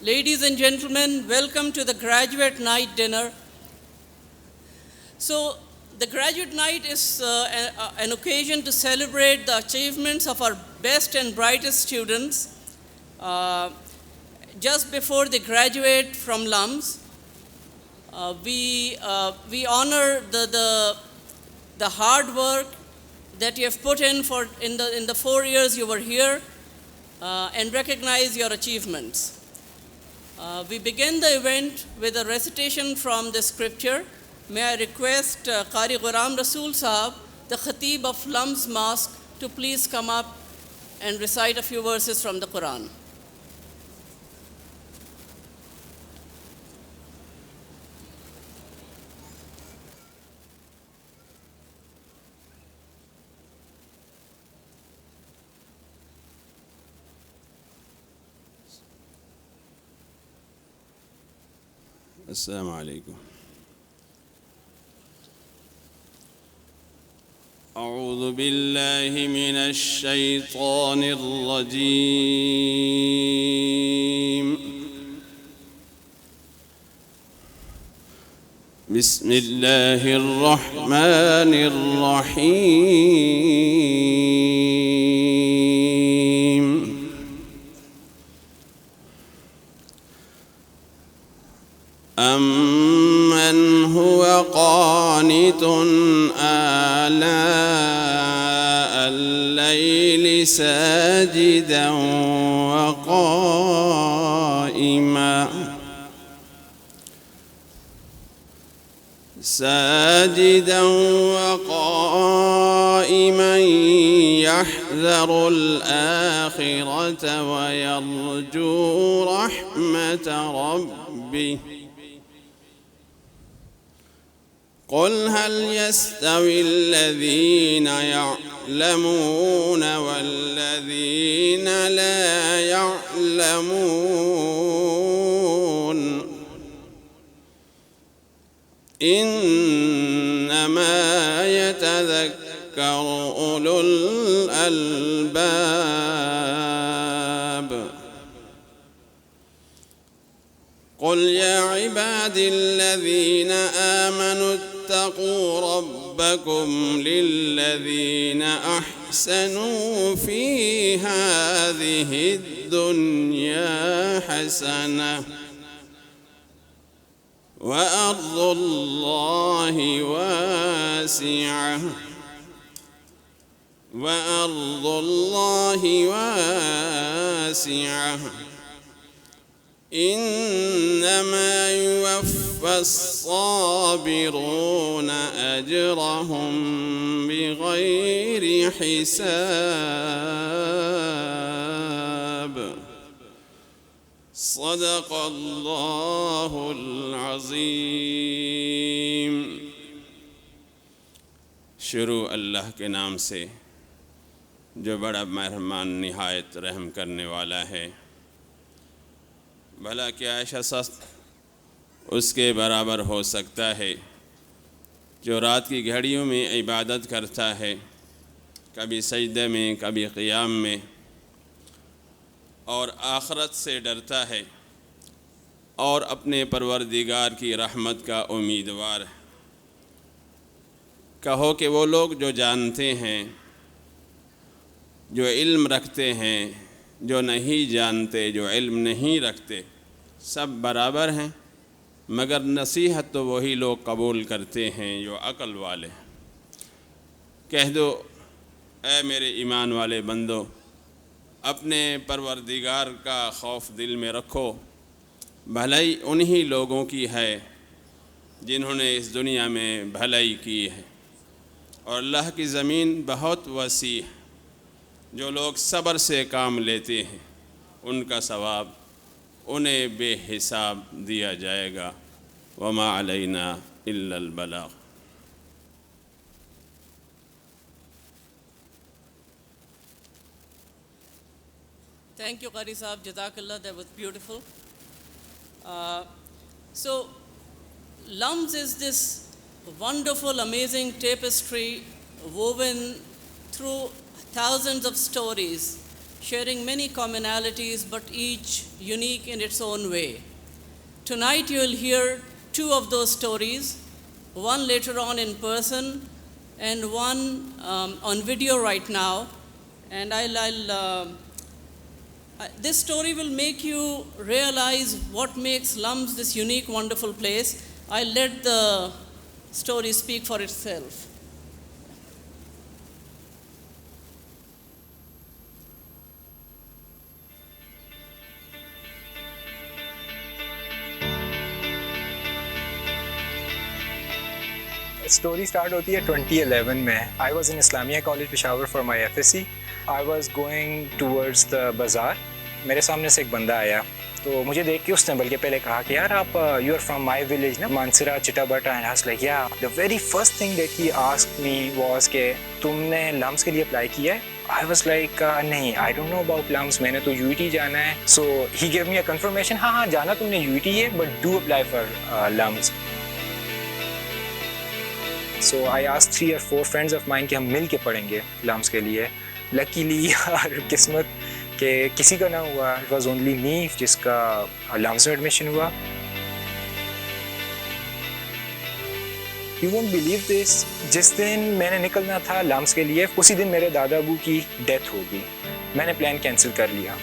Ladies and gentlemen, welcome to the graduate night dinner. So, the graduate night is an occasion to celebrate the achievements of our best and brightest students just before they graduate from LUMS. We honor the hard work that you have put in the 4 years you were here and recognize your achievements. We begin the event with a recitation from the scripture. May I request Qari Ghuram Rasool Sahab, the Khatib of LUMS Mosque, to please come up and recite a few verses from the Quran. السلام عليكم. أعوذ بالله من الشيطان الرجيم. بسم الله الرحمن الرحيم. أَمَّنْ هُوَ قَانِتٌ آلاء الليل ساجدا وقائما يحذر الآخرة ويرجو رحمة ربه. قل هل يستوي الذين يعلمون والذين لا يعلمون إنما يتذكر أولو الألباب. قل يا عبادي الذين آمنوا اتقوا ربكم للذين أحسنوا في هذه الدنيا حسنة وأرض الله واسعة إنما يوفى الصابرون أجرهم بغير حساب. صدق الله العظيم. शुरू अल्लाह के नाम से जो बड़ा मेहरबान निहायत रहम करने वाला है। भला क्या ऐसा शख्स उसके बराबर हो सकता है जो रात की घड़ियों में इबादत करता है, कभी सजदे में कभी क़ियाम में, और आखरत से डरता है और अपने परवरदिगार की रहमत का उम्मीदवार है। कहो कि वो लोग जो जानते हैं, जो इल्म रखते हैं, जो नहीं जानते, जो इल्म नहीं रखते, सब बराबर हैं, मगर नसीहत तो वही लोग कबूल करते हैं जो अक़ल वाले। कह दो, ऐ मेरे ईमान वाले बंदो, अपने परवरदिगार का खौफ दिल में रखो। भलाई उन्हीं लोगों की है जिन्होंने इस दुनिया में भलाई की है, और अल्लाह की ज़मीन बहुत वसी है। जो लोग सब्र से काम लेते हैं उनका सवाब उन्हें बेहिसाब दिया जाएगा। वमा अलैना इल्लल बलाग। Thank you, Qari Sahab. Jazakallah, that was beautiful. So, LUMS is this wonderful, amazing tapestry woven through thousands of stories sharing many commonalities but each unique in its own way. Tonight you will hear two of those stories, one later on in person and one on video right now. And this story will make you realize what makes LUMS this unique, wonderful place. I'll let the story speak for itself. Story start होती है 2011 में. I was in Islamia college Peshawar for my FSC. I was going towards the बाज़ार. मेरे सामने से एक बंदा आया तो मुझे देख के उसने बल्कि पहले कहा कि यार आप you are from my village ना, Mansehra Chitabata. And I was like yeah. The very first thing that he asked me was कि तुमने LUMS के लिए अप्लाई किया है. आई वाज लाइक नहीं, I don't know about LUMS, मैंने तो UET जाना है. सो ही गिव मी अ कंफर्मेशन, हाँ जाना तुमने UET है but do apply for LUMS. So I asked 3 or 4 friends of mine कि हम मिल के पढ़ेंगे LUMS के लिए. लकीली यार किस्मत कि किसी का ना हुआ. इट वॉज ओनली मी जिसका LUMS में एडमिशन हुआ. यू वोंट बिलीव दिस, जिस दिन मैंने निकलना था LUMS के लिए उसी दिन मेरे दादा अबू की डेथ हो गई. मैंने प्लान कैंसिल कर लिया.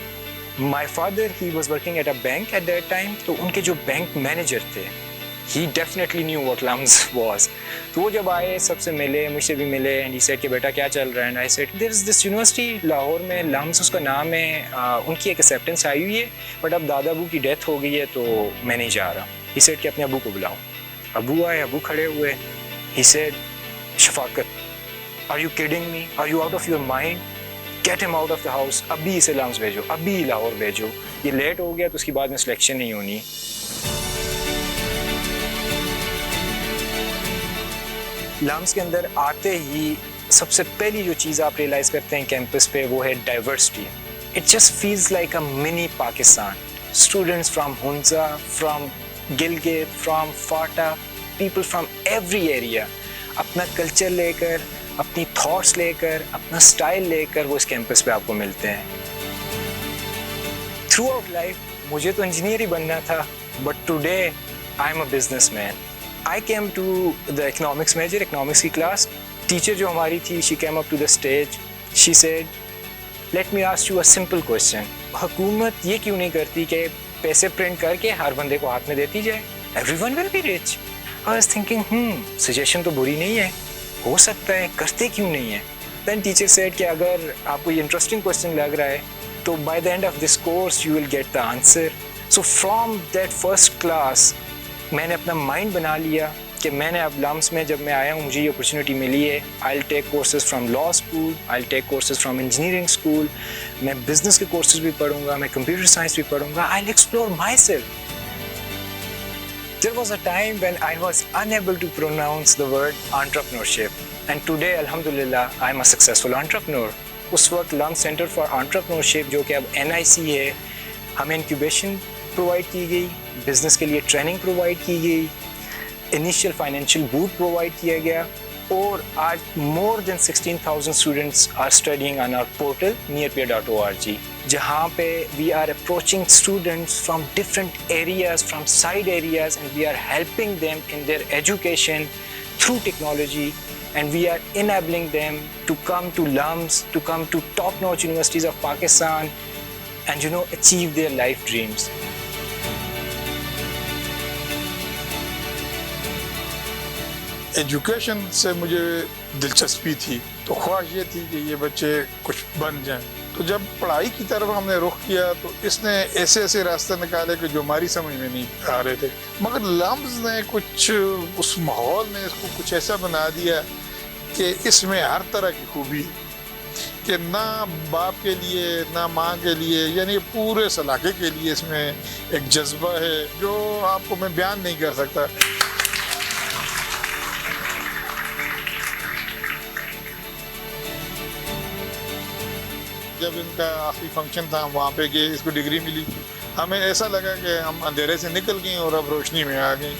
My father he was working at a bank at that time. तो उनके जो बैंक मैनेजर थे he definitely knew what LUMS was. तो वो जब आए सबसे मिले, मुझसे भी मिले. एंड he said कि बेटा क्या चल रहा है. And I said there is this university Lahore में LUMS उसका नाम है, उनकी एक एक्सेप्टेंस आई हुई है बट अब दादा अबू की डेथ हो गई है तो मैं नहीं जा रहा. he said कि अपने अबू को बुलाओ. अबू आए, अबू खड़े हुए. he said Shafqat, are you kidding me, are you out of your mind, get him out of the house, अभी इसे LUMS भेजो, अभी लाहौर भेजो. ये लेट हो गया तो उसके बाद में सिलेक्शन नहीं होनी. LUMS के अंदर आते ही सबसे पहली जो चीज़ आप रियलाइज़ करते हैं कैंपस पे वो है diversity. It just feels like a mini Pakistan. Students from Hunza, from Gilgit, from Phata, people from every area अपना कल्चर लेकर, अपनी थॉट्स लेकर, अपना स्टाइल लेकर वो इस कैंपस पे आपको मिलते हैं. थ्रू आउट लाइफ मुझे तो इंजीनियर ही बनना था but today I am a businessman. I came to the economics major, economics की class. Teacher जो हमारी थी, she came up to the stage. She said, let me ask you a simple question. हुकूमत ये क्यों नहीं करती कि पैसे प्रिंट करके हर बंदे को हाथ में देती जाए? Everyone will be rich. I was thinking, suggestion तो बुरी नहीं है, हो सकता है, करते क्यों नहीं है? Then teacher said कि अगर आपको ये interesting question लग रहा है तो by the end of this course you will get the answer. So from that first class मैंने अपना माइंड बना लिया कि मैंने अब LUMS में जब मैं आया हूँ मुझे ये अपॉर्चुनिटी मिली है. I take courses from law school, I take courses from engineering school. मैं बिजनेस के कोर्सेज भी पढ़ूंगा, मैं कंप्यूटर साइंस भी पढ़ूंगा. I explore myself. There was a time when I was unable to pronounce the word entrepreneurship and today अल्हम्दुलिल्लाह I am a successful entrepreneur. उस वक्त LUMS सेंटर फॉर एंटरप्रेन्योरशिप जो कि अब NIC है, हमें इंक्यूबेशन प्रोवाइड की गई, बिजनेस के लिए ट्रेनिंग प्रोवाइड की गई, इनिशियल फाइनेंशियल बूट प्रोवाइड किया गया और आज more than 16,000 students are studying on our portal nearpeer.org, जहाँ पे we are approaching students from different areas, from side areas and we are helping them in their education through technology and we are enabling them to come to LUMS, to come to top-notch universities of Pakistan and achieve their life dreams. Education से मुझे दिलचस्पी थी तो ख्वाहिश ये थी कि ये बच्चे कुछ बन जाएं. तो जब पढ़ाई की तरफ हमने रुख किया तो इसने ऐसे ऐसे रास्ते निकाले कि जो हमारी समझ में नहीं आ रहे थे. मगर LUMS ने कुछ उस माहौल ने इसको कुछ ऐसा बना दिया कि इसमें हर तरह की खूबी कि ना बाप के लिए ना माँ के लिए यानी पूरे सलाके के लिए इसमें एक जज्बा है जो आपको मैं बयान नहीं कर सकता. जब इनका आखिरी फंक्शन था वहाँ पे गए, इसको डिग्री मिली. हमें ऐसा लगा कि हम अंधेरे से निकल गए और अब रोशनी में आ गए.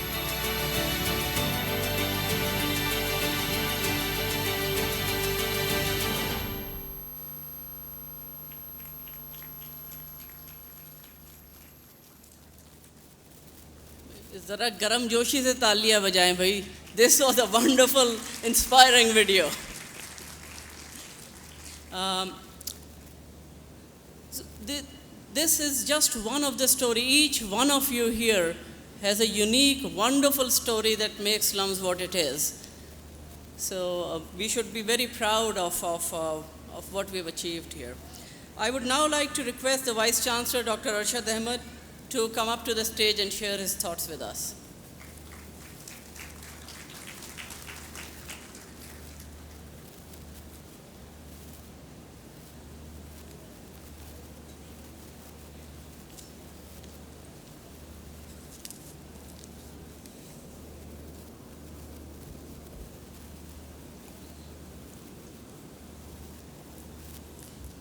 ज़रा गरम जोशी से तालियां बजाएं भाई. This was a wonderful, inspiring video. So this is just one of the story. Each one of you here has a unique, wonderful story that makes LUMS what it is. So we should be very proud of what we've achieved here. I would now like to request the Vice Chancellor, Dr. Arshad Ahmed, to come up to the stage and share his thoughts with us.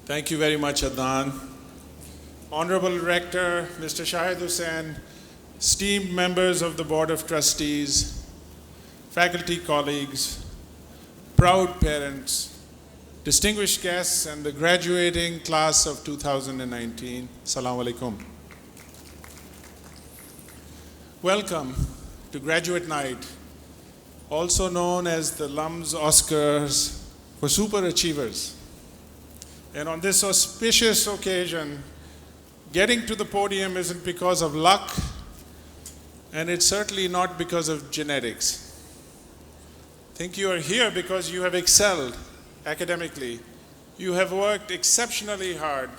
Thank you very much, Adnan. Honorable Rector, Mr. Shahid Hussain, esteemed members of the Board of Trustees, faculty colleagues, proud parents, distinguished guests, and the graduating class of 2019, Assalamu alaikum. Welcome to Graduate Night, also known as the LUMS Oscars for Super Achievers. And on this auspicious occasion, getting to the podium isn't because of luck, and it's certainly not because of genetics. I think you are here because you have excelled academically. You have worked exceptionally hard.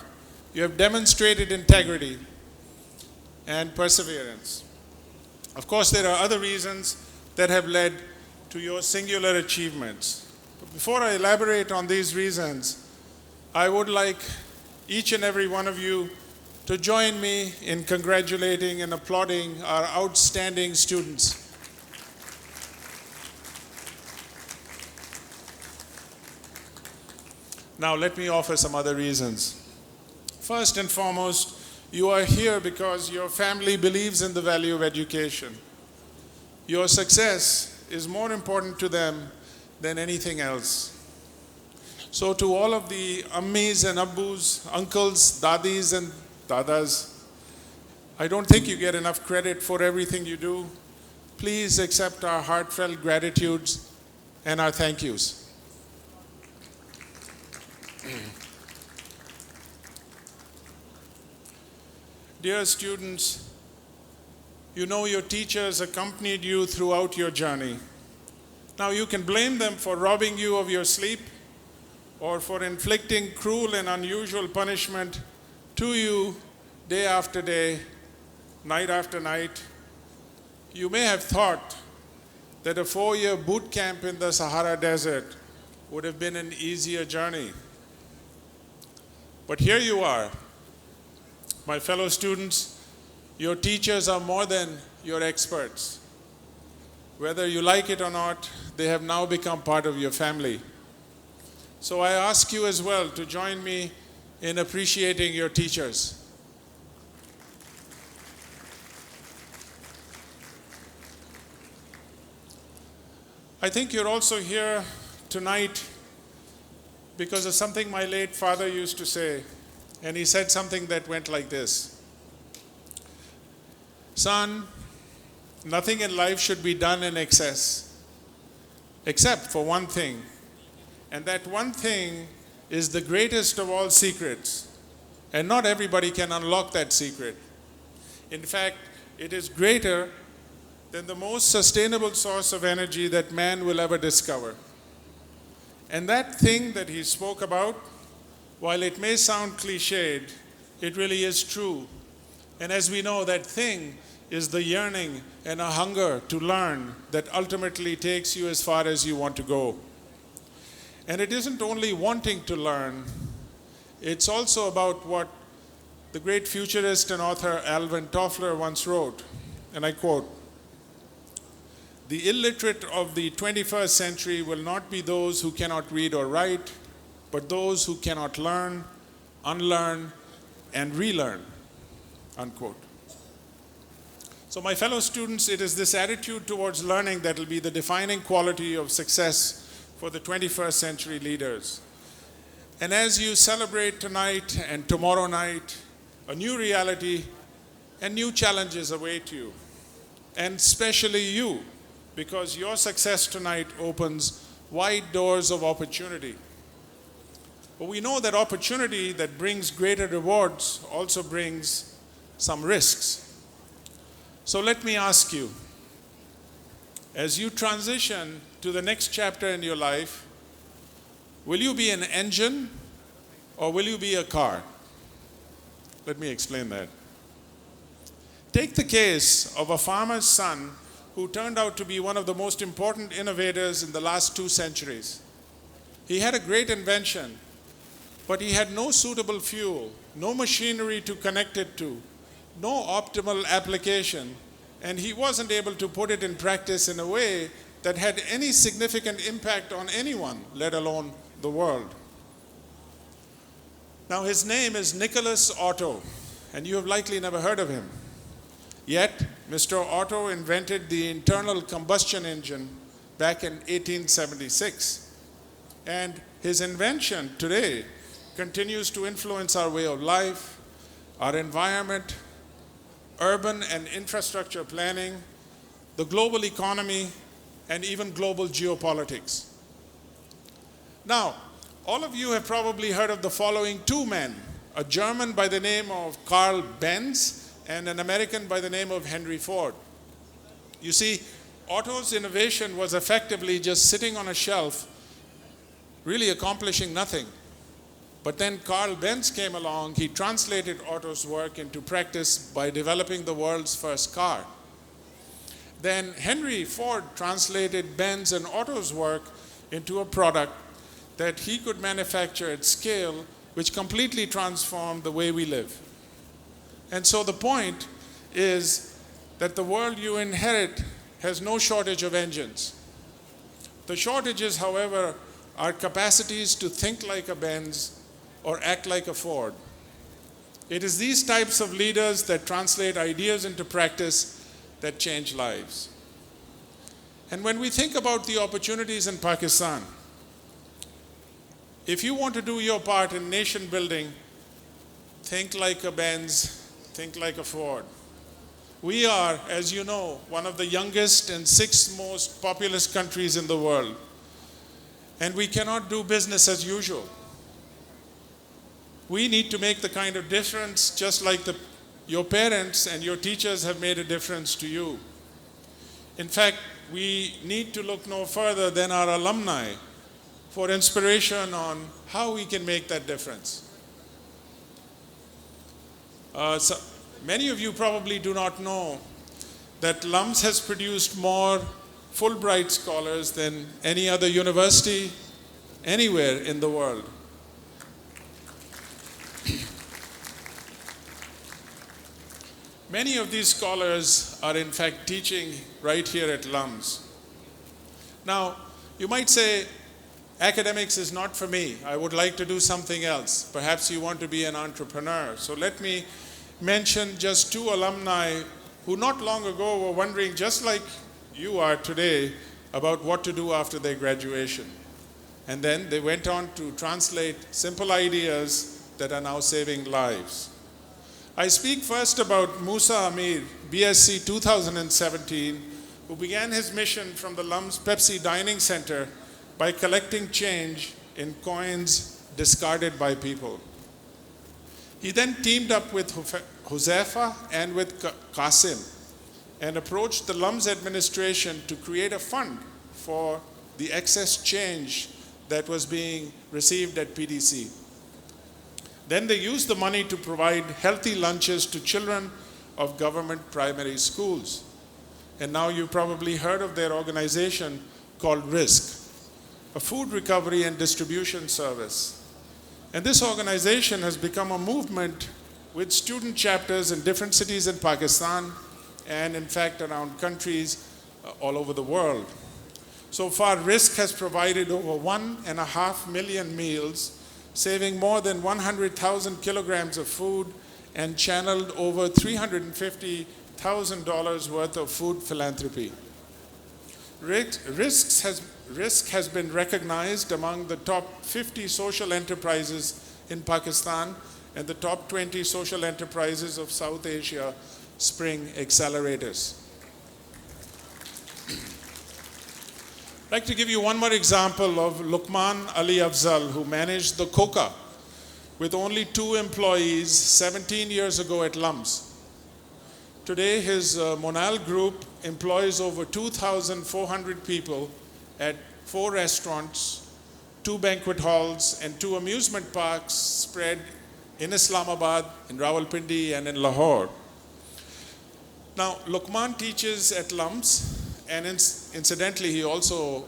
You have demonstrated integrity and perseverance. Of course, there are other reasons that have led to your singular achievements. But before I elaborate on these reasons, I would like each and every one of you to join me in congratulating and applauding our outstanding students. Now let me offer some other reasons. First and foremost, you are here because your family believes in the value of education. Your success is more important to them than anything else. So to all of the ammis and abbus, uncles, dadis and dadas, I don't think you get enough credit for everything you do. Please accept our heartfelt gratitudes and our thank yous. Dear students, you know your teachers accompanied you throughout your journey. Now you can blame them for robbing you of your sleep or for inflicting cruel and unusual punishment to you day after day, night after night. You may have thought that a 4-year boot camp in the Sahara Desert would have been an easier journey. But here you are. My fellow students, your teachers are more than your experts. Whether you like it or not, they have now become part of your family. So I ask you as well to join me in appreciating your teachers. I think you're also here tonight because of something my late father used to say, and he said something that went like this. Son, nothing in life should be done in excess, except for one thing. And that one thing is the greatest of all secrets. And not everybody can unlock that secret. In fact, it is greater than the most sustainable source of energy that man will ever discover. And that thing that he spoke about, while it may sound cliched, it really is true. And as we know, that thing is the yearning and a hunger to learn that ultimately takes you as far as you want to go. And it isn't only wanting to learn, it's also about what the great futurist and author Alvin Toffler once wrote, and I quote, "The illiterate of the 21st century will not be those who cannot read or write, but those who cannot learn, unlearn, and relearn," unquote. So my fellow students, it is this attitude towards learning that will be the defining quality of success for the 21st century leaders. And as you celebrate tonight and tomorrow night, a new reality and new challenges await you. and especially you, because your success tonight opens wide doors of opportunity. But we know that opportunity that brings greater rewards also brings some risks. So let me ask you, as you transition to the next chapter in your life, will you be an engine or will you be a car? Let me explain that. Take the case of a farmer's son who turned out to be one of the most important innovators in the last 2 centuries. He had a great invention, but he had no suitable fuel, no machinery to connect it to, no optimal application, and he wasn't able to put it in practice in a way that had any significant impact on anyone, let alone the world. Now his name is Nicholas Otto, and you have likely never heard of him. Yet, Mr. Otto invented the internal combustion engine back in 1876. And his invention today continues to influence our way of life, our environment, urban and infrastructure planning, the global economy, and even global geopolitics. Now, all of you have probably heard of the following 2 men, a German by the name of Carl Benz and an American by the name of Henry Ford. You see, Otto's innovation was effectively just sitting on a shelf, really accomplishing nothing. But then Carl Benz came along. He translated Otto's work into practice by developing the world's first car. Then Henry Ford translated Benz and Otto's work into a product that he could manufacture at scale, which completely transformed the way we live. And so the point is that the world you inherit has no shortage of engines. The shortages, however, are capacities to think like a Benz or act like a Ford. It is these types of leaders that translate ideas into practice that change lives. And when we think about the opportunities in Pakistan, if you want to do your part in nation building, think like a Benz, think like a Ford. We are, as you know, one of the youngest and 6th most populous countries in the world. And we cannot do business as usual. We need to make the kind of difference just like your parents and your teachers have made a difference to you. In fact, we need to look no further than our alumni for inspiration on how we can make that difference. So many of you probably do not know that LUMS has produced more Fulbright scholars than any other university anywhere in the world. Many of these scholars are in fact teaching right here at LUMS. Now, you might say, academics is not for me. I would like to do something else. Perhaps you want to be an entrepreneur. So let me mention just 2 alumni who not long ago were wondering, just like you are today, about what to do after their graduation. And then they went on to translate simple ideas that are now saving lives. I speak first about Musa Amir, BSc 2017, who began his mission from the LUMS Pepsi Dining Center by collecting change in coins discarded by people. He then teamed up with Josefa and with Qasim and approached the LUMS administration to create a fund for the excess change that was being received at PDC. Then they used the money to provide healthy lunches to children of government primary schools. And now you've probably heard of their organization called RISK, a food recovery and distribution service. And this organization has become a movement with student chapters in different cities in Pakistan and in fact around countries all over the world. So far, RISK has provided over 1.5 million meals, saving more than 100,000 kilograms of food and channeled over $350,000 worth of food philanthropy. RISK has been recognized among the top 50 social enterprises in Pakistan and the top 20 social enterprises of South Asia Spring Accelerators. I'd like to give you one more example of Luqman Ali Afzal, who managed the Coca with only 2 employees 17 years ago at LUMS. Today, his Monal group employs over 2,400 people at 4 restaurants, 2 banquet halls, and 2 amusement parks spread in Islamabad, in Rawalpindi, and in Lahore. Now, Luqman teaches at LUMS, and incidentally, he also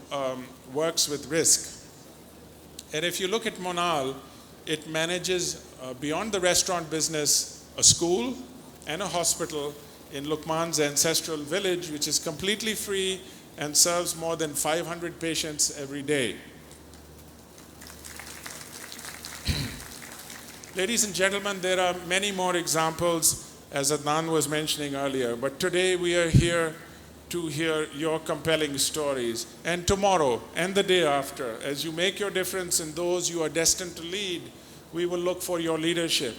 works with RISC. And if you look at Monal, it manages, beyond the restaurant business, a school and a hospital in Luqman's ancestral village, which is completely free and serves more than 500 patients every day. Ladies and gentlemen, there are many more examples, as Adnan was mentioning earlier, but today we are here to hear your compelling stories. And tomorrow and the day after, as you make your difference in those you are destined to lead, we will look for your leadership.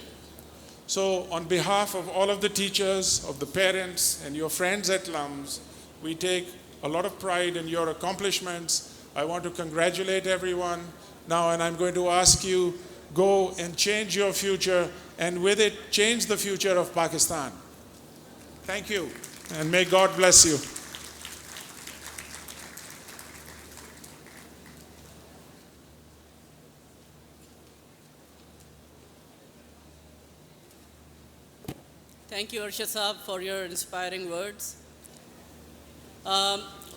So on behalf of all of the teachers, of the parents, and your friends at LUMS, we take a lot of pride in your accomplishments. I want to congratulate everyone now, and I'm going to ask you, go and change your future, and with it, change the future of Pakistan. Thank you, and may God bless you. Thank you, Arshad Saab, for your inspiring words.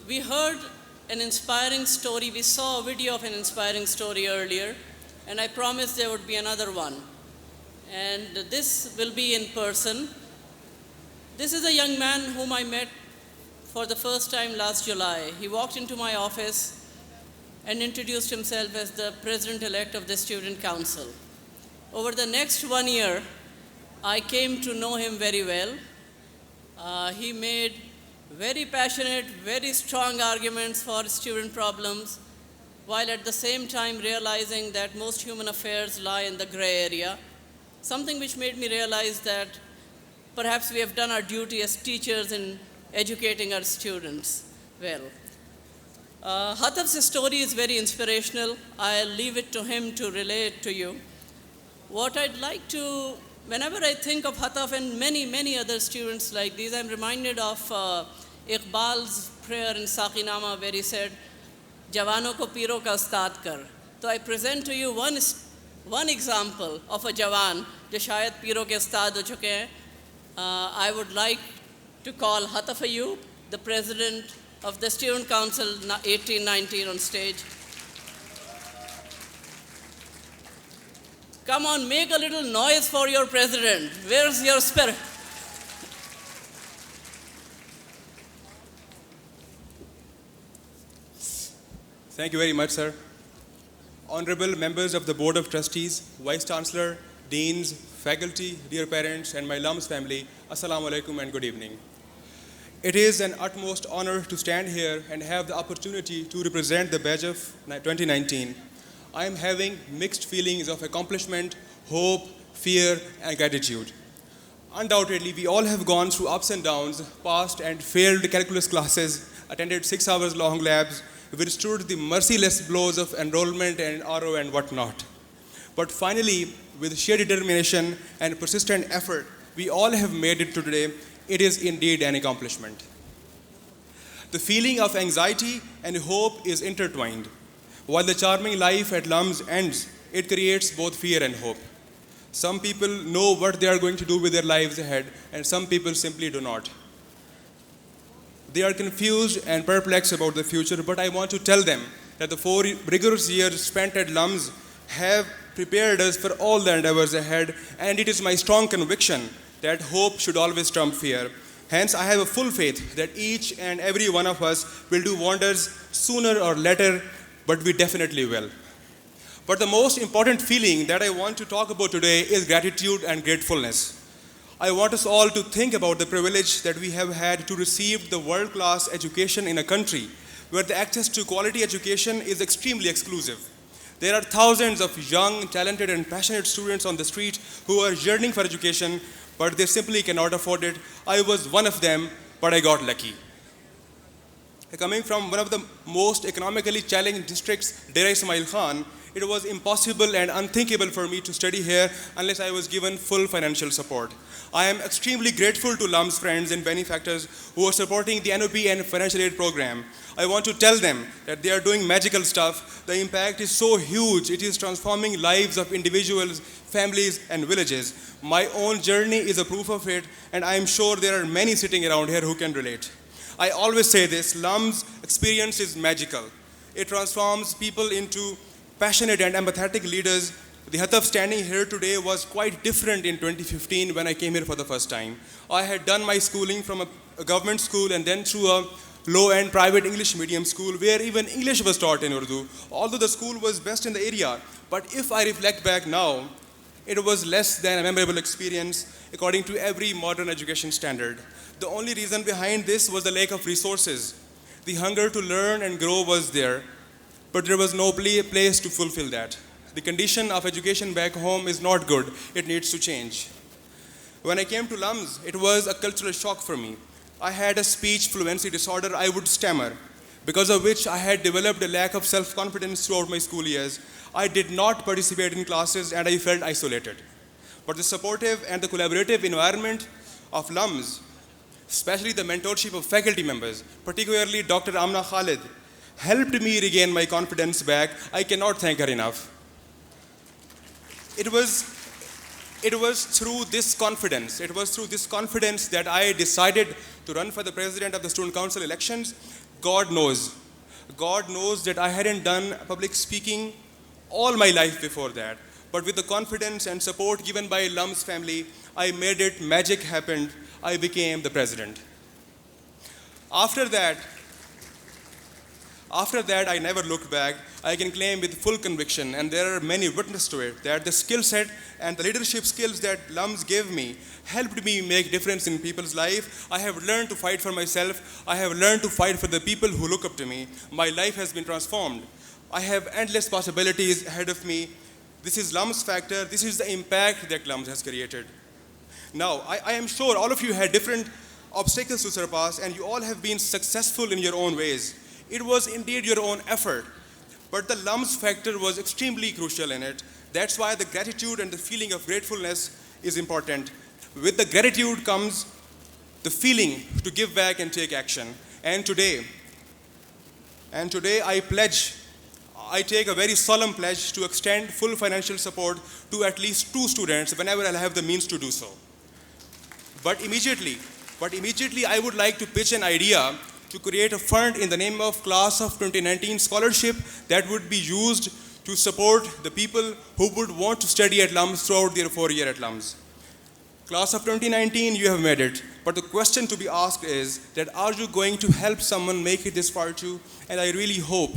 We heard an inspiring story. We saw a video of an inspiring story earlier, and I promised there would be another one. And this will be in person. This is a young man whom I met for the first time last July. He walked into my office and introduced himself as the president-elect of the Student Council. Over the next 1 year, I came to know him very well. He made very passionate, very strong arguments for student problems, while at the same time realizing that most human affairs lie in the gray area, something which made me realize that perhaps we have done our duty as teachers in educating our students well. Hataf's story is very inspirational. I'll leave it to him to relay it to you. What I'd like to, whenever I think of Hataf and many, many other students like these, I'm reminded of Iqbal's prayer in Saqinama where he said, Jawano ko piro ka ustad kar. So I present to you one example of a Jawan, jo shayad piro ke ustad ho chuke hain. I would like to call Hataf Ayub, the president of the Student Council 1819 on stage. Come on, make a little noise for your president. Where's your spirit? Thank you very much, sir. Honorable members of the Board of Trustees, Vice Chancellor, Deans, faculty, dear parents, and my LUMS family, Assalamu alaikum and good evening. It is an utmost honor to stand here and have the opportunity to represent the badge of 2019. I am having mixed feelings of accomplishment, hope, fear, and gratitude. Undoubtedly, we all have gone through ups and downs, passed and failed calculus classes, attended 6 hours long labs, withstood the merciless blows of enrollment and RO and whatnot. But finally, with sheer determination and persistent effort, we all have made it to today. It is indeed an accomplishment. The feeling of anxiety and hope is intertwined. While the charming life at LUMS ends, it creates both fear and hope. Some people know what they are going to do with their lives ahead, and some people simply do not. They are confused and perplexed about the future, but I want to tell them that the 4 rigorous years spent at LUMS have prepared us for all the endeavors ahead, and it is my strong conviction that hope should always trump fear. Hence, I have a full faith that each and every one of us will do wonders sooner or later, but we definitely will. But the most important feeling that I want to talk about today is gratitude and gratefulness. I want us all to think about the privilege that we have had to receive the world-class education in a country where the access to quality education is extremely exclusive. There are thousands of young, talented, and passionate students on the street who are yearning for education, but they simply cannot afford it. I was one of them, but I got lucky. Coming from one of the most economically challenged districts, Dera Ismail Khan, it was impossible and unthinkable for me to study here unless I was given full financial support. I am extremely grateful to LUMS friends and benefactors who are supporting the NOP and financial aid program. I want to tell them that they are doing magical stuff. The impact is so huge, it is transforming lives of individuals, families, and villages. My own journey is a proof of it, and I am sure there are many sitting around here who can relate. I always say this, LUMS experience is magical. It transforms people into passionate and empathetic leaders. The Hataf standing here today was quite different in 2015 when I came here for the first time. I had done my schooling from a government school and then through a low-end private English medium school where even English was taught in Urdu, although the school was best in the area. But if I reflect back now, it was less than a memorable experience according to every modern education standard. The only reason behind this was the lack of resources. The hunger to learn and grow was there, but there was no place to fulfill that. The condition of education back home is not good. It needs to change. When I came to LUMS, it was a cultural shock for me. I had a speech fluency disorder. I would stammer, because of which I had developed a lack of self-confidence throughout my school years. I did not participate in classes and I felt isolated. But the supportive and the collaborative environment of LUMS, especially the mentorship of faculty members, particularly Dr. Amna Khalid, helped me regain my confidence back. I cannot thank her enough. It was through this confidence that I decided to run for the president of the Student Council elections. God knows that I hadn't done public speaking all my life before that. But with the confidence and support given by LUMS family, I made it, magic happened. I became the president. After that, I never looked back. I can claim with full conviction, and there are many witnesses to it, that the skill set and the leadership skills that LUMS gave me helped me make difference in people's life. I have learned to fight for myself. I have learned to fight for the people who look up to me. My life has been transformed. I have endless possibilities ahead of me. This is LUMS factor. This is the impact that LUMS has created. Now, I am sure all of you had different obstacles to surpass, and you all have been successful in your own ways. It was indeed your own effort, but the LUMS factor was extremely crucial in it. That's why the gratitude and the feeling of gratefulness is important. With the gratitude comes the feeling to give back and take action. And today I take a very solemn pledge to extend full financial support to at least 2 students whenever I'll have the means to do so. But immediately I would like to pitch an idea to create a fund in the name of Class of 2019 scholarship that would be used to support the people who would want to study at LUMS throughout their 4-year at LUMS. Class of 2019, you have made it. But the question to be asked is that are you going to help someone make it this far too? And I really hope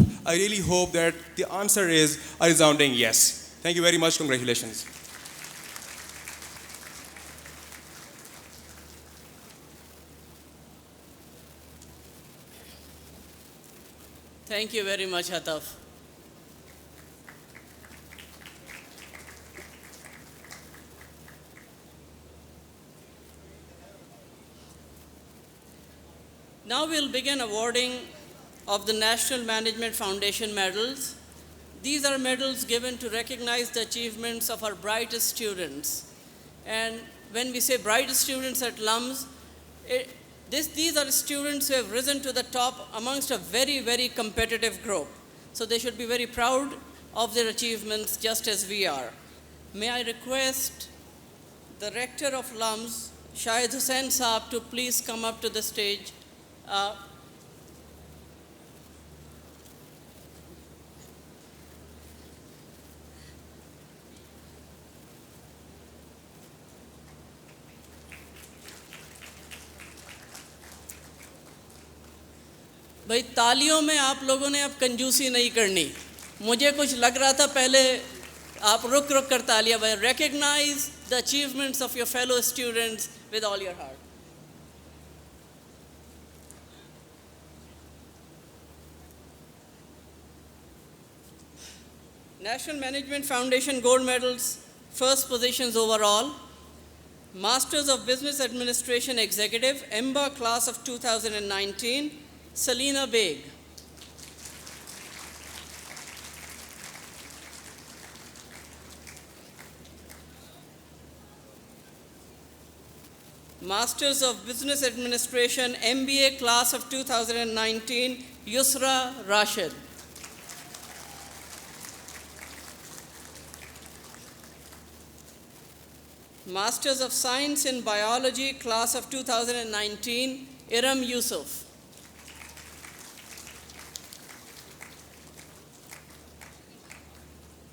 that the answer is a resounding yes. Thank you very much. Congratulations. Thank you very much, Hataf. Now we'll begin awarding of the National Management Foundation medals. These are medals given to recognize the achievements of our brightest students. And when we say brightest students at LUMS, these are students who have risen to the top amongst a very, very competitive group. So they should be very proud of their achievements just as we are. May I request the rector of LUMS, Shahid Hussain Saab, to please come up to the stage. भाई तालियों में आप लोगों ने अब कंजूसी नहीं करनी मुझे कुछ लग रहा था पहले आप रुक कर तालियां भाई recognize the achievements of your fellow students with all your heart. National Management Foundation gold medals, first positions overall. Masters of Business Administration Executive, EMBA class of 2019, Selina Beg. Masters of Business Administration, MBA class of 2019, Yusra Rashid. Masters of Science in Biology, class of 2019, Iram Yusuf.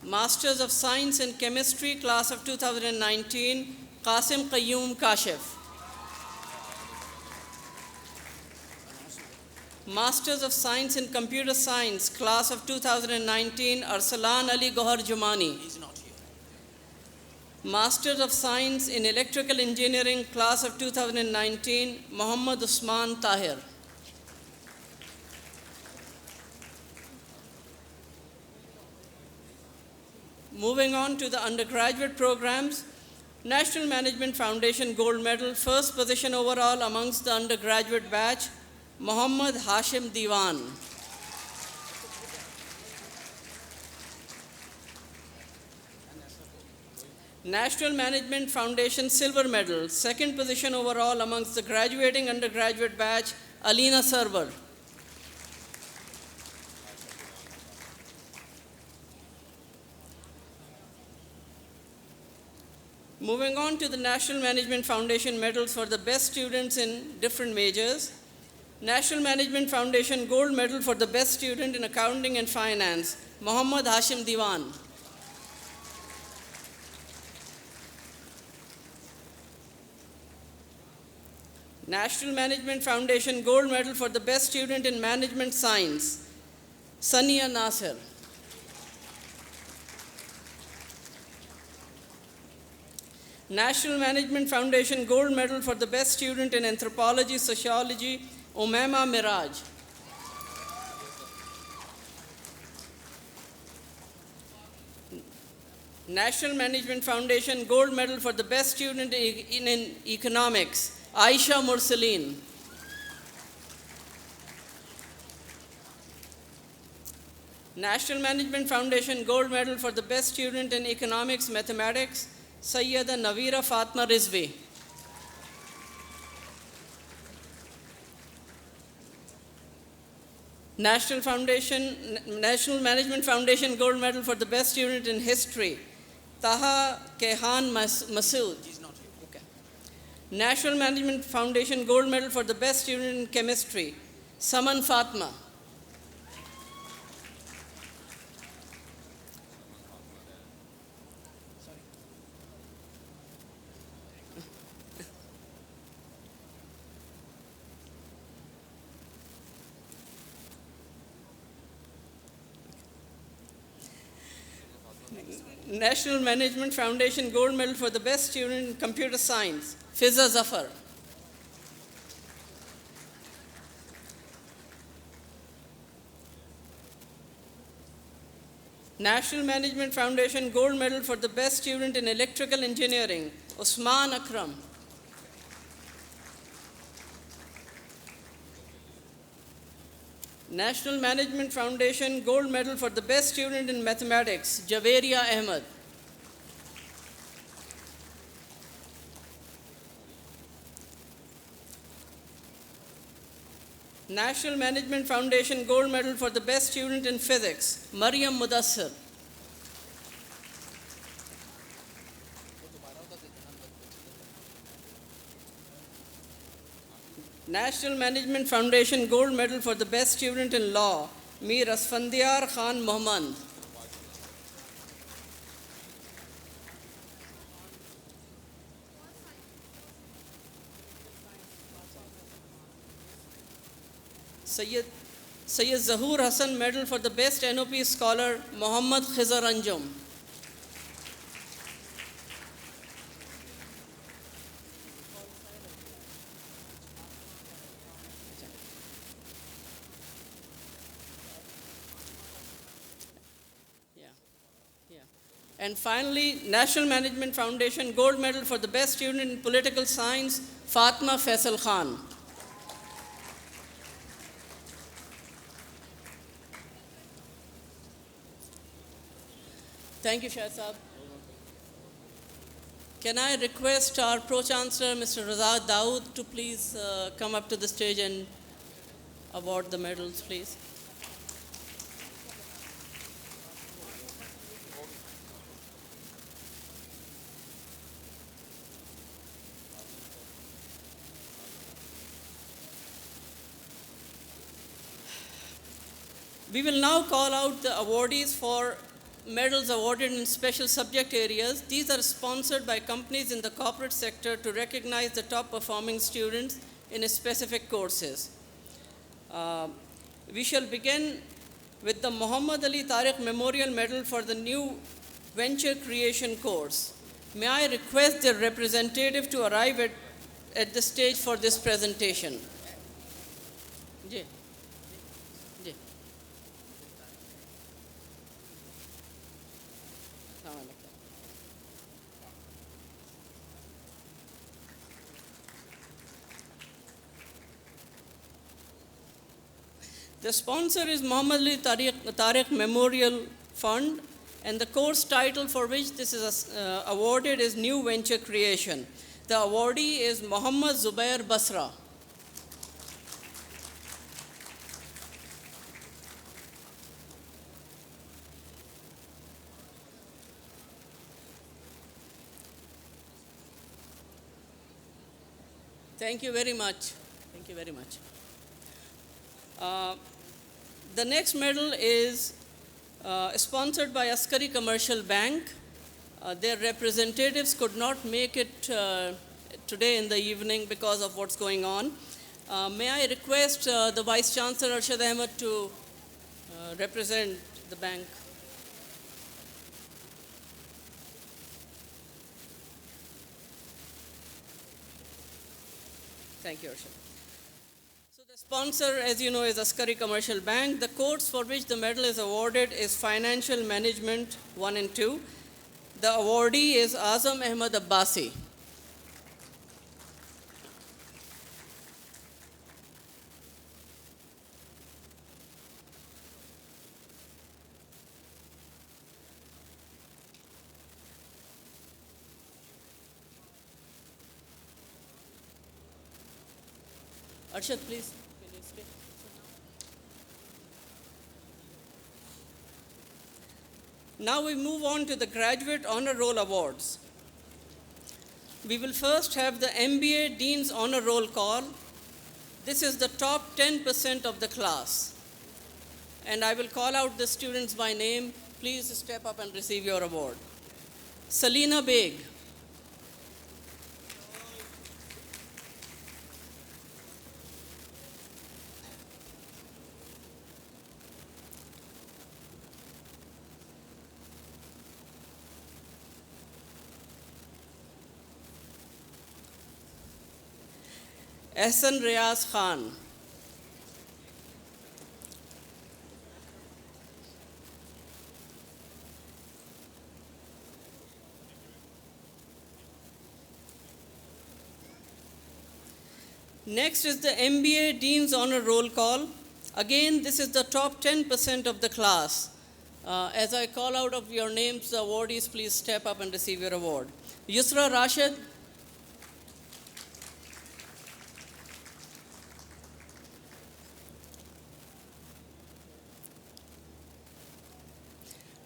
Masters of Science in Chemistry, class of 2019, Qasim Qayyum Kashif. Masters of Science in Computer Science, class of 2019, Arsalan Ali Gohar Jumani. Masters of Science in Electrical Engineering, class of 2019, Muhammad Usman Tahir. Moving on to the undergraduate programs, National Management Foundation Gold Medal, first position overall amongst the undergraduate batch, Muhammad Hashim Diwan. National Management Foundation Silver Medal, second position overall amongst the graduating undergraduate batch, Alina Sarwar. Moving on to the National Management Foundation medals for the best students in different majors. National Management Foundation Gold Medal for the best student in Accounting and Finance, Muhammad Hashim Diwan. National Management Foundation Gold Medal for the best student in Management Science, Sania Nasir. National Management Foundation Gold Medal for the best student in Anthropology, Sociology, Umaima Miraj. National Management Foundation Gold Medal for the best student in Economics, Aisha Mursaleen. National Management Foundation Gold Medal for the best student in Economics, Mathematics, Sayyida Navira Fatma Rizvi. National Management Foundation Gold Medal for the best student in History, Taha Kehan Masood. Okay. National Management Foundation Gold Medal for the best student in Chemistry, Saman Fatma. National Management Foundation Gold Medal for the best student in Computer Science, Fiza Zafar. National Management Foundation Gold Medal for the best student in Electrical Engineering, Usman Akram. National Management Foundation Gold Medal for the best student in Mathematics, Javeria Ahmed. National Management Foundation Gold Medal for the best student in Physics, Maryam Mudassir. National Management Foundation Gold Medal for the best student in Law, Mir Asfandiar Khan Mohammad. Sayyid Zahur Hassan Medal for the best NOP scholar, Muhammad Khizar Anjum. And finally, National Management Foundation Gold Medal for the best student in Political Science, Fatma Faisal Khan. Thank you, Shah Saab. Can I request our Pro-Chancellor, Mr. Razak Dawood, to please come up to the stage and award the medals, please? We will now call out the awardees for medals awarded in special subject areas. These are sponsored by companies in the corporate sector to recognize the top performing students in specific courses. We shall begin with the Muhammad Ali Tariq Memorial Medal for the new Venture Creation course. May I request their representative to arrive at the stage for this presentation? Ji. Ji. The sponsor is Muhammad Ali Tariq Memorial Fund, and the course title for which this is awarded is New Venture Creation. The awardee is Muhammad Zubair Basra. Thank you very much. Thank you very much. The next medal is sponsored by Askari Commercial Bank. Their representatives could not make it today in the evening because of what's going on. May I request the Vice Chancellor Arshad Ahmed to represent the bank? Thank you, Arshad. So the sponsor, as you know, is Askari Commercial Bank. The course for which the medal is awarded is Financial Management 1 and 2. The awardee is Azam Ahmed Abbasi. Arshad, please. Can you stay? Now we move on to the Graduate Honor Roll Awards. We will first have the MBA Dean's Honor Roll call. This is the top 10% of the class. And I will call out the students by name. Please step up and receive your award. Salina Beg. Ehsan Riaz Khan. Next is the MBA Dean's Honor Roll call. Again, this is the top 10% of the class. As I call out of your names, the awardees, please step up and receive your award. Yusra Rashid.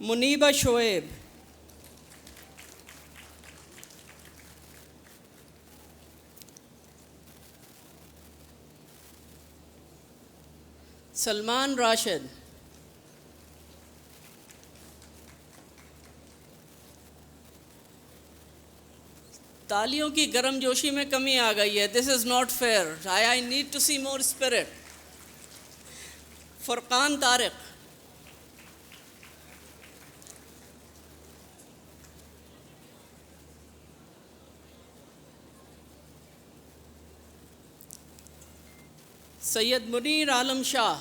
Muniba Shoaib. Salman Rashid. तालियों की गर्मजोशी में कमी आ गई है. This is not fair. I need to see more spirit. Furqan Tariq. Sayyid Munir Alam Shah.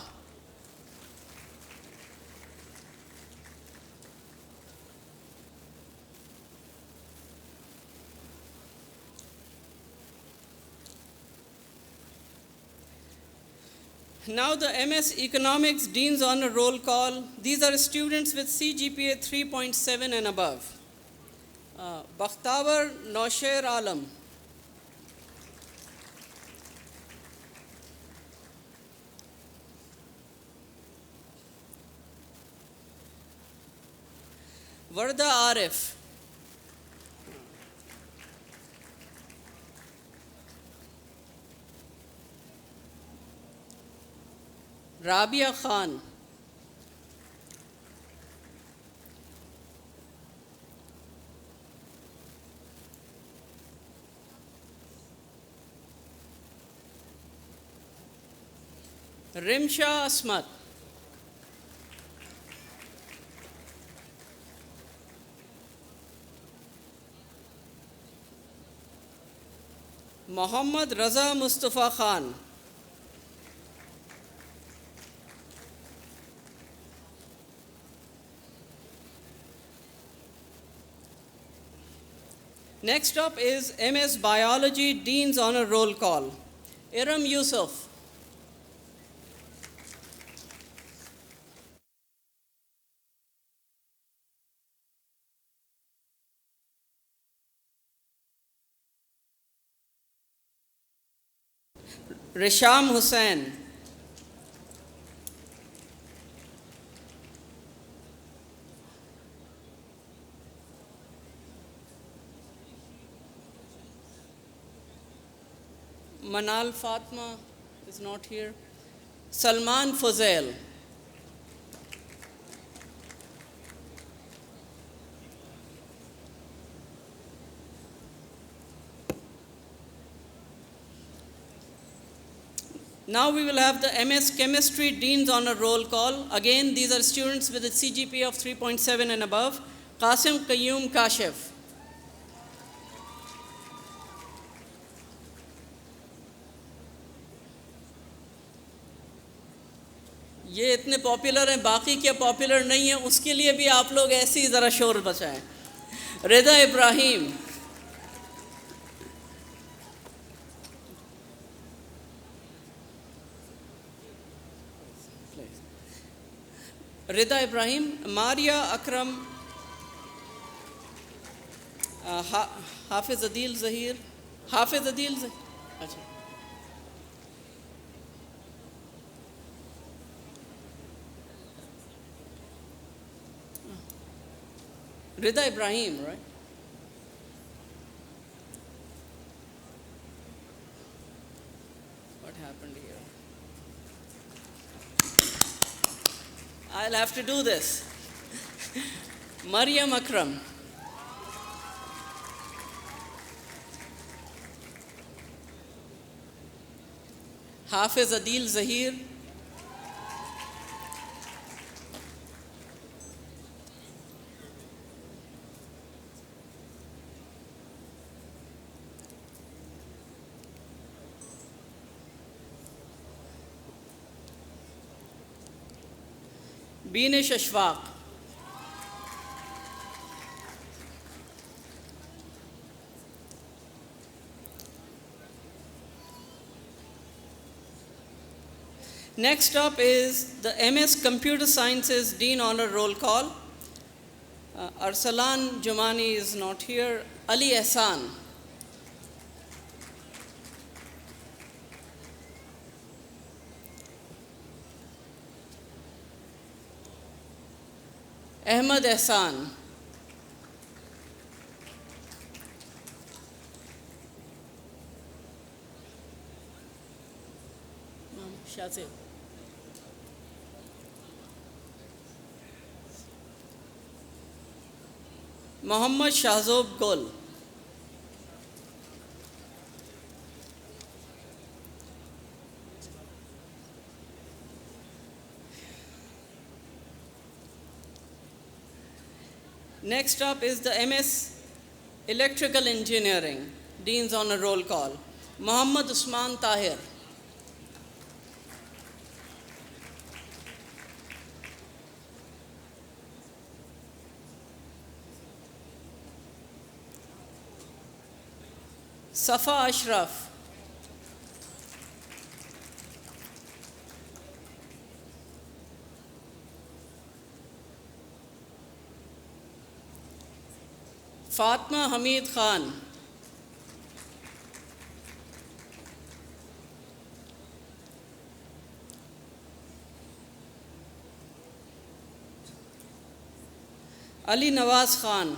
Now the MS Economics Dean's Honor Roll Call. These are students with CGPA 3.7 and above. Bakhtavar Nosher Alam. Varda Arif. Rabia Khan. Rimsha Asmat. Mohammad Raza Mustafa Khan. Next up is MS Biology Dean's Honor Roll Call. Iram Yusuf. Risham Hussain. Manal Fatma is not here. Salman Fuzail. Now we will have the MS Chemistry Dean's Honor Roll Call. Again, these are students with a CGPA of 3.7 and above. Qasim Qayyum Kashif. ये इतने popular हैं, बाकी क्या popular नहीं है, उसके लिए भी आप लोग ऐसे ही ज़रा शोर बचाएं. रिदा Ibrahim. Rida Ibrahim, Maria Akram, Hafiz Adil Zahir, Hafiz Adil Zahir. Achha. Rida Ibrahim, right? What happened here? I'll have to do this. Maryam Akram. Hafiz Adil Zahir. Binish Ashfaq. Next up is the MS Computer Sciences Dean Honor Roll Call. Arsalan Jumani is not here. Ali Ehsan. Ahmad Ehsan. Shazib. Muhammad Shahzob Gul. Next up is the MS Electrical Engineering Dean's Honor Roll Call. Muhammad Usman Tahir. Safa Ashraf. Fatima Hameed Khan, Ali Nawaz Khan,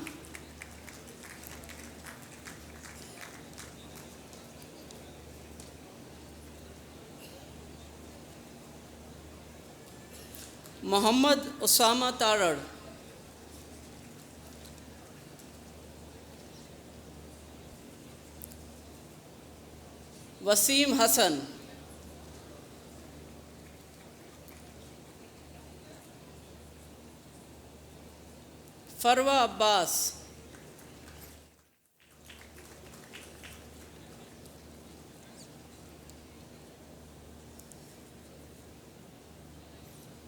Mohammad Usama Tarar, Waseem Hasan, Farwa Abbas,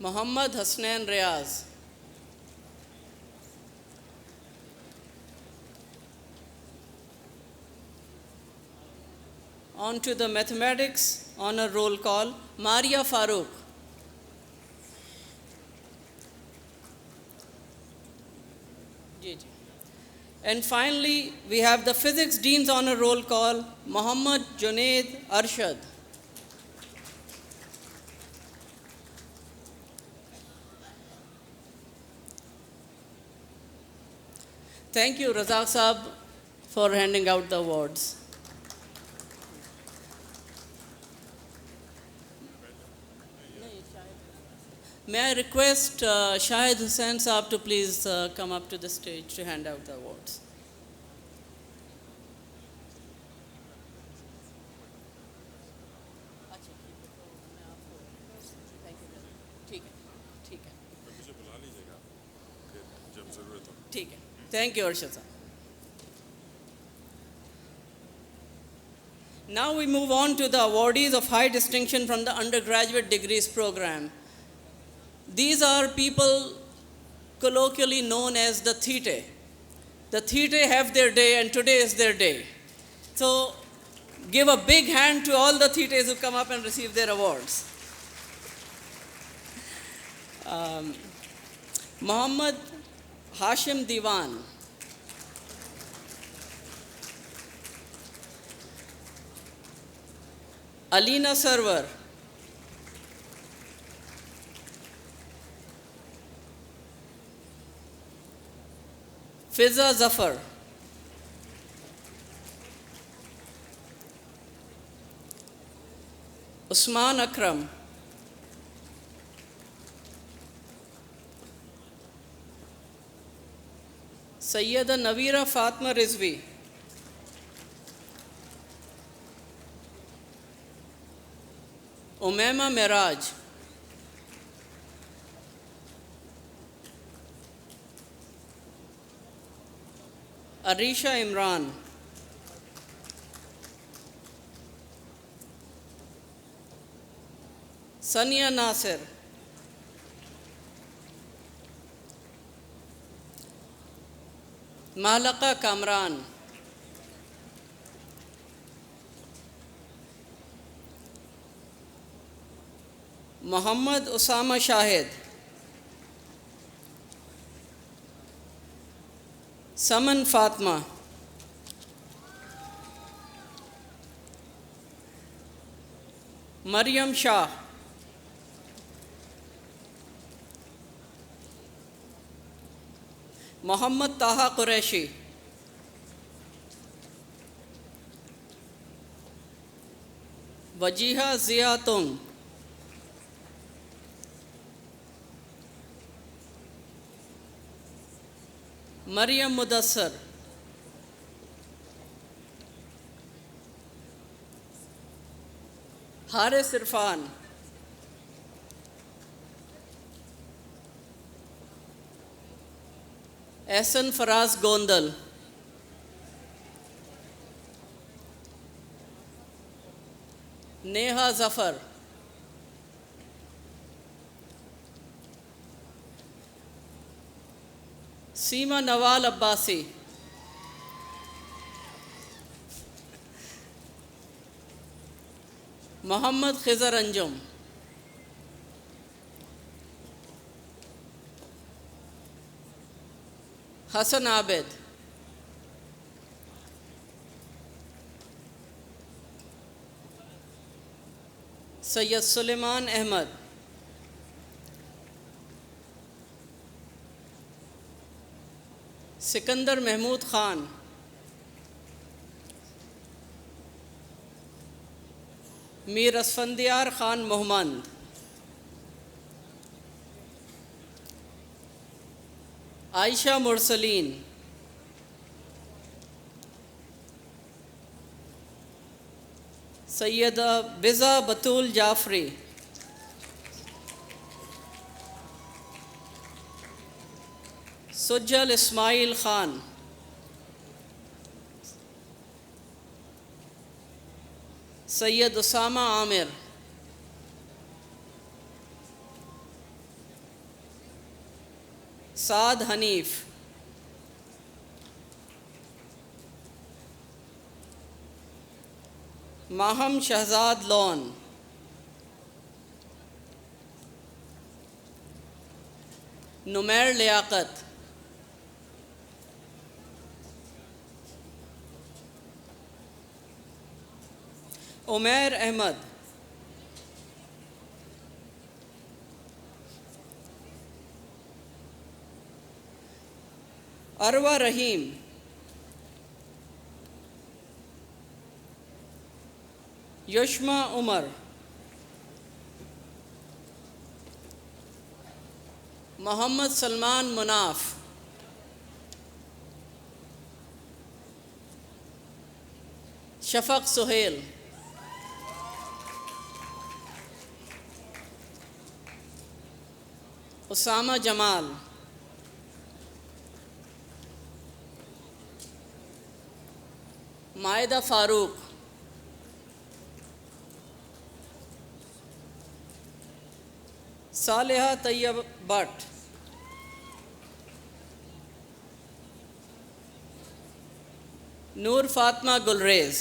Mohammad Hasnain Riaz, On to the mathematics honor roll call, Maria Farooq. And finally, we have the physics dean's honor roll call, Muhammad Junaid Arshad. Thank you, Razak Saab, for handing out the awards. May I request Shahid Hussain Saab to please come up to the stage to hand out the awards. Thank you, Arshad. Now we move on to the awardees of high distinction from the undergraduate degrees program. These are people colloquially known as the Thete. The Thete have their day, and today is their day. So give a big hand to all the Thetes who come up and receive their awards. Muhammad Hashim Diwan, Alina Sarwar, Fiza Zafar, Usman Akram, Sayyida Navira Fatma Rizvi, Umaima Miraj, Arisha Imran, Sania Nasir, Malaka Kamran, Muhammad Usama Shahid, Saman Fatma, Maryam Shah, Muhammad Taha Qureshi, Wajiha Ziyatun, Maryam Mudassar, Haris Irfan, Ehsan Faraz Gondal, Neha Zafar, Seema Nawal Abbasi, Muhammad Khizar Anjum, Hassan Abed, Syed Suleman Ahmed, Sikandar Mahmood Khan, Mir Asfandyar Khan Mohammad, Ayesha Mursaleen, Syeda Biza Batool Jafri, Sujjal Ismail Khan, Syed Usama Aamir, Saad Hanif, Maham Shahzad Lone, Numair Liaquat, Umair Ahmed, Arwa Rahim, Yushma Umar, Mohammad Salman Munaf, Shafaq Suhail, Usama Jamal, Maida Farooq, Saliha Tayyab Bhatt, Noor Fatima Gulrez.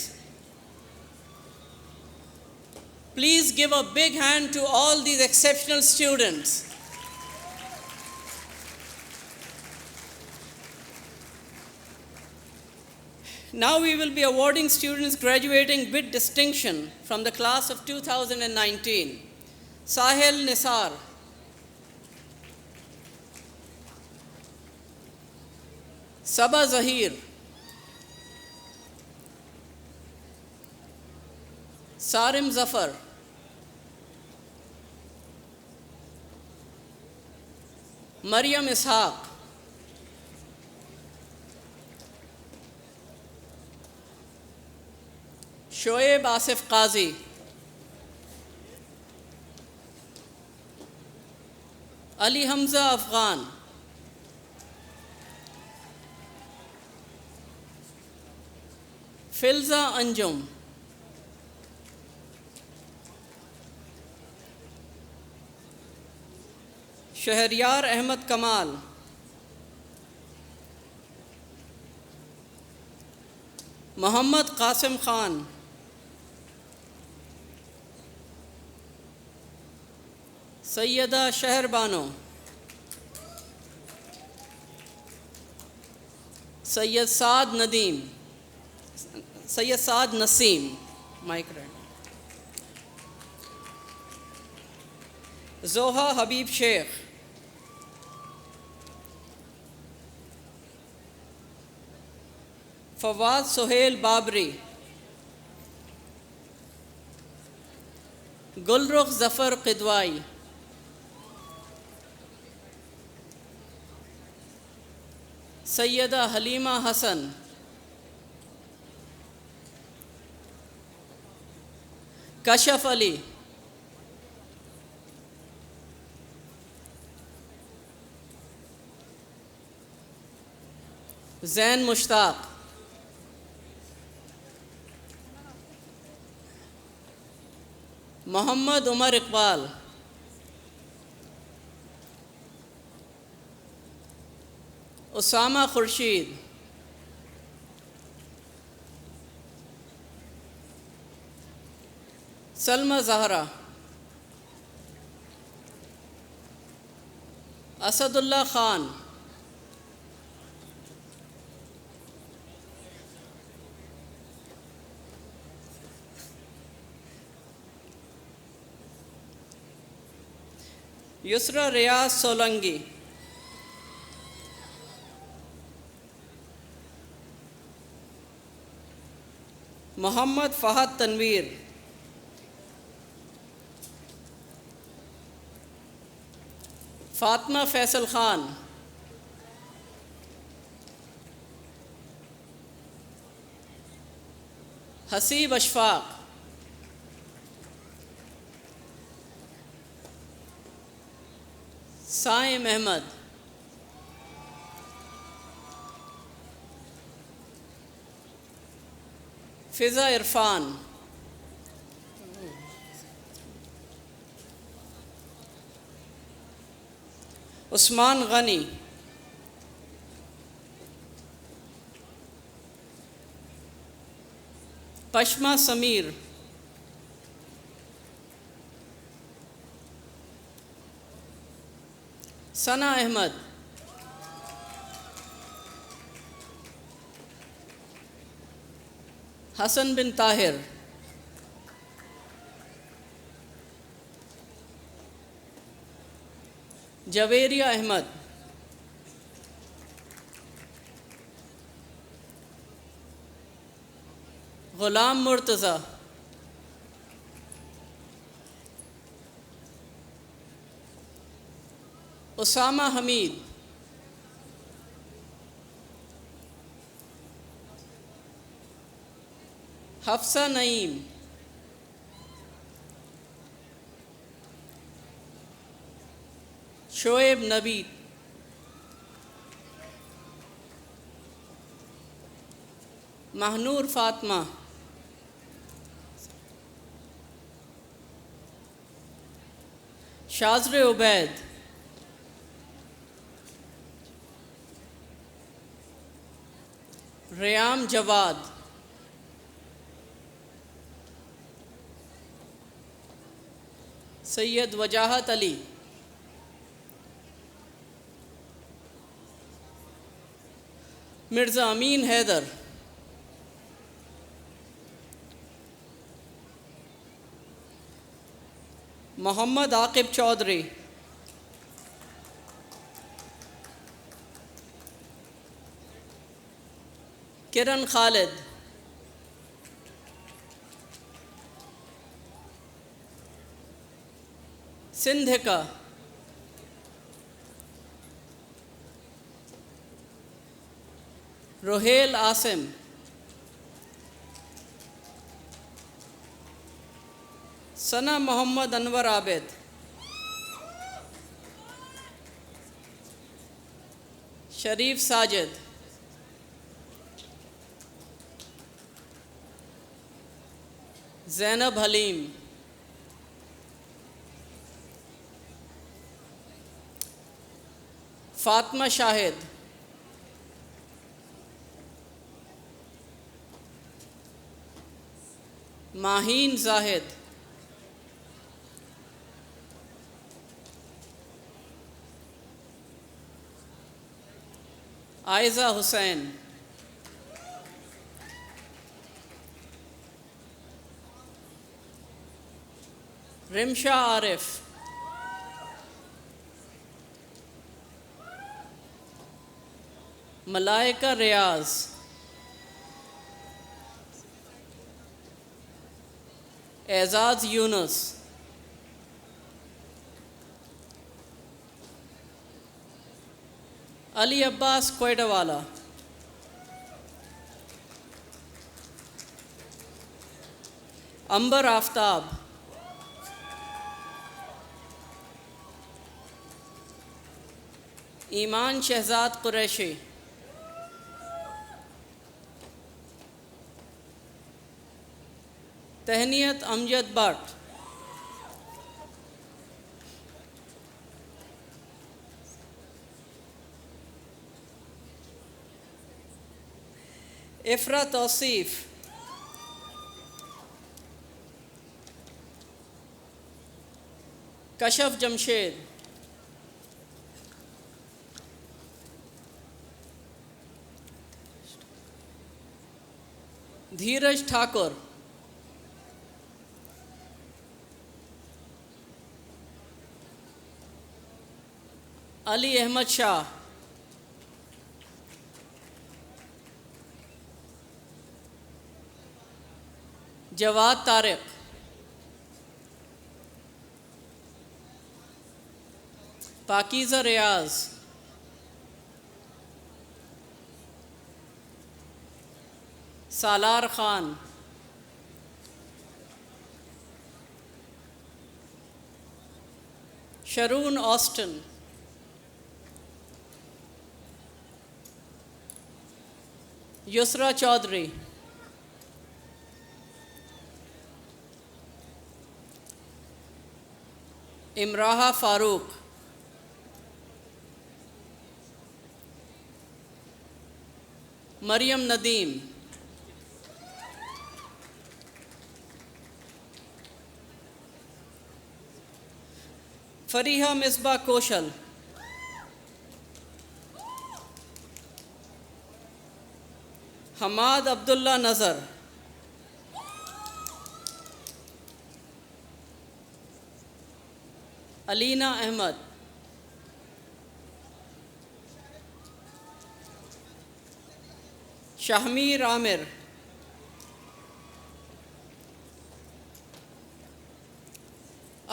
Please give a big hand to all these exceptional students. Now we will be awarding students graduating with distinction from the class of 2019. Sahil Nisar, Saba Zahir, Sarim Zafar, Maryam Ishaq, Shoaib Asif Qazi, Ali Hamza Afghan, Filza Anjum, Shahriyar Ahmad Kamal, Muhammad Qasim Khan, Sayyida Shahar Bano, Sayyid Saad Nadeem, Sayyid Saad Naseem, mic right. Zoha Habib Sheikh, Fawad Sohail Babri, Gulrukh Zafar Qidwai, Sayyida Halima Hassan, Kashaf Ali, Zain Mushtaq, Muhammad Umar Iqbal, Osama Khurshid, Salma Zahra, Asadullah Khan, Yusra Riaz Solangi, Mohammad Fahad Tanveer, Fatima Faisal Khan, Haseeb Ashfaq, Saim Ahmed, Fiza Irfan, Usman Ghani, Pashma Sameer, Sana Ahmed, Hassan bin Tahir, Javeria Ahmed, Ghulam Murtaza, Usama Hameed, Hafsa Naeem, Shoaib Nabi, Mahnoor Fatima, Shazar Ubaid, Riyam Jawad, Syed Wajahat Ali, Mirza Amin Haider, Mohammad Aqib Chaudhry, Kiran Khalid, Sindhika, Rohail Asim, Sana Mohammad Anwar Abid, Sharif Sajid, Zainab Haleem, Fatima Shahid, Maheen Zahid, Aiza Hussain, Rimsha Arif, Malaika Riaz, Ejaz Younus, Ali Abbas Koytawala, Ambar Aftab, Iman Shahzad Qureshi, Tahniyat Amjad Bhatt, Ifra Tauseef, Kashaf Jamshed, Dheeraj Thakur, Ali Ahmed Shah, Jawad Tariq, Pakeeza Riaz, Salar Khan, Sharon Austin, Yusra Chaudhry, Imraha Farooq, Maryam Nadeem, Fariha Misba Kaushal, Hammad Abdullah Nazar, Alina Ahmed, Shahmir Aamir,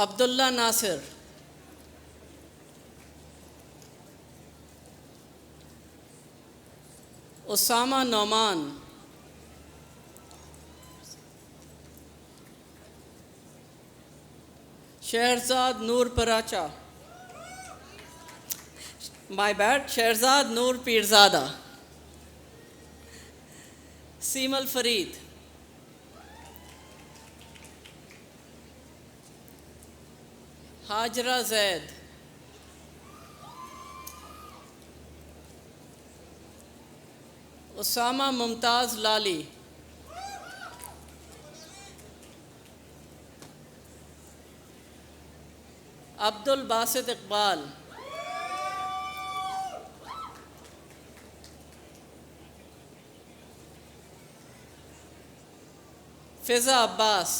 Abdullah Nasir, Usama Nauman, Shehrzad Noor Paracha, my bad, Shehrzad Noor Pirzada, Seemal Fareed, Hajra Zaid, Usama Mumtaz लाली, अब्दुल बासित इकबाल, फ़िज़ा अब्बास,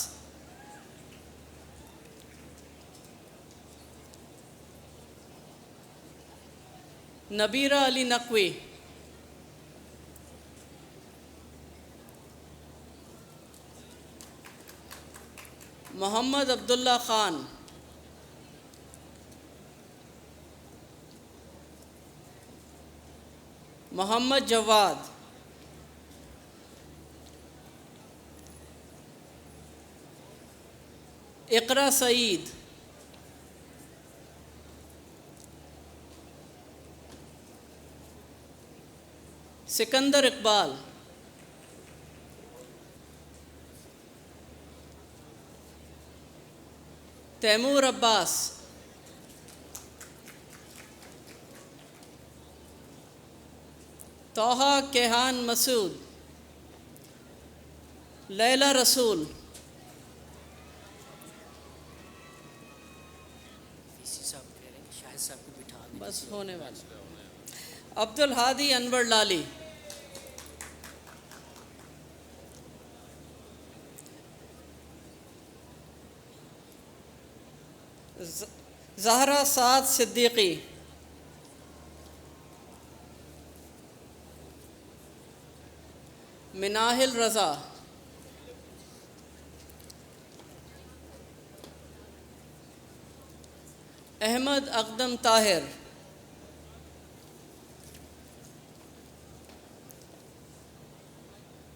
नबीरा अली नकवी, मोहम्मद अब्दुल्ला ख़ान, मोहम्मद जवाद, इकरा सईद, सिकंदर इकबाल, तैमूर अब्बास, तोहा केहान मसूद, लैला रसूल, बस होने वाला, अब्दुल हादी अनवर लाली, ज़हरा साद सिद्दीकी, मिनाहिल रज़ा, अहमद अक़दम ताहिर,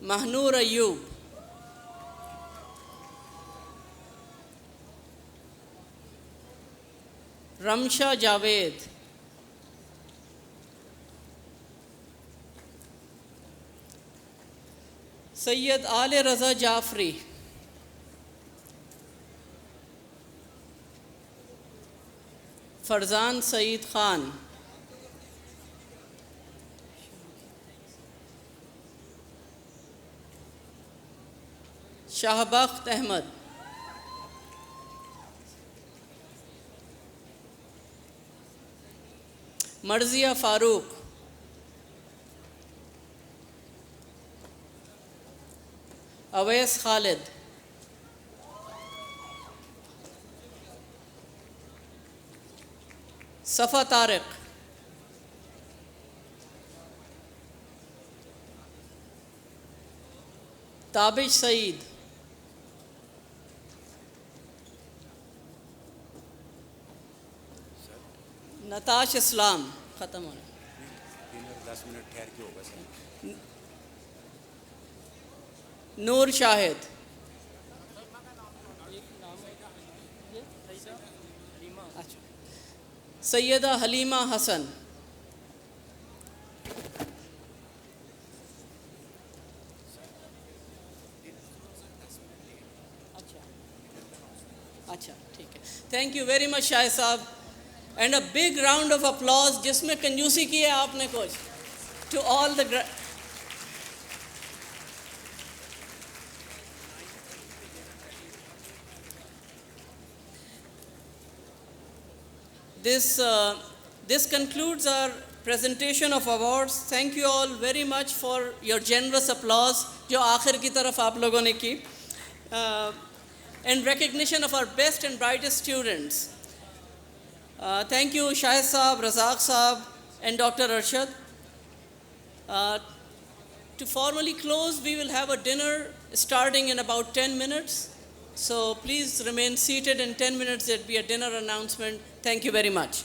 महनूर अयूब, रमशा जावेद, सैयद आले रज़ा जाफ़री, फरजान सईद ख़ान, शाहबख्त अहमद, मर्ज़िया फ़ारूक, अवैस खालिद, सफ़ा तारिक, ताबिश सईद, नताश इस्लाम, ख़त्म होने 10 minute ठहर के होगा सर। नूर शाहिद, अच्छा, सैयदा हलीमा हसन, अच्छा ठीक है। Thank you very much Shahid sahab, and a big round of applause जिसमें कंजूसी की है आपने कुछ, to all the This concludes our presentation of awards. Thank you all very much for your generous applause जो आखिर की तरफ आप लोगों ने की, in recognition of our best and brightest students. Thank you Shahid Saab, Razak Saab and Dr. Arshad. To formally close, we will have a dinner starting in about 10 minutes. So please remain seated. In 10 minutes, there will be a dinner announcement. Thank you very much.